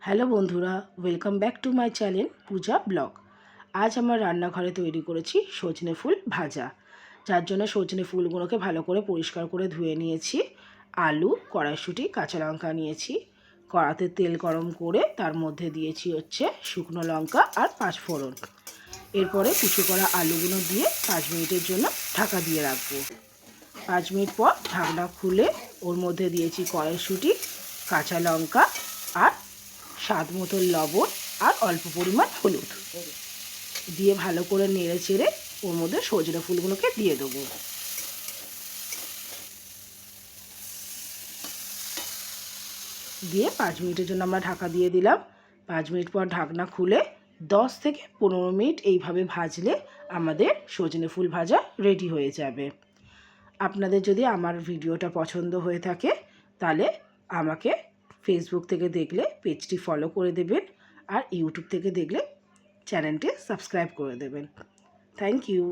Hello বন্ধুরা, welcome back to my channel Puja blog. আজ আমার রান্নাঘরে তৈরি করেছি সজনে ফুল ভাজা, যার জন্য সজনে ফুলগুলোকে ভালো করে পরিষ্কার করে ধুয়ে নিয়েছি। আলু, কড়াইশুঁটি, কাঁচা লঙ্কা নিয়েছি। কড়াতে তেল গরম করে তার মধ্যে দিয়েছি শুকনো লঙ্কা আর পাঁচফোড়ন। এরপরে কুচো করা আলুগুলো দিয়ে 5 মিনিটের জন্য ঢাকা দিয়ে রাখবো। 5 মিনিট পর ঢাকনা খুলে ওর মধ্যে দিয়েছি কড়াইশুঁটি, কাঁচা লঙ্কা আর স্বাদ মতো লবণ আর অল্প পরিমাণ হলুদ দিয়ে ভালো করে নেড়ে চেড়ে ওর মধ্যে সজনে ফুলগুলোকে দিয়ে দেবো। দিয়ে 5 মিনিটের জন্য আমরা ঢাকা দিয়ে দিলাম। 5 মিনিট পর ঢাকনা খুলে 10 থেকে 15 মিনিট এইভাবে ভাজলে আমাদের সজনে ফুল ভাজা রেডি হয়ে যাবে। আপনাদের যদি আমার ভিডিওটা পছন্দ হয়ে থাকে তাহলে আমাকে ফেসবুক থেকে দেখলে পেজটি ফলো করে দেবেন, আর ইউটিউব থেকে দেখলে চ্যানেলটি সাবস্ক্রাইব করে দেবেন। Thank you.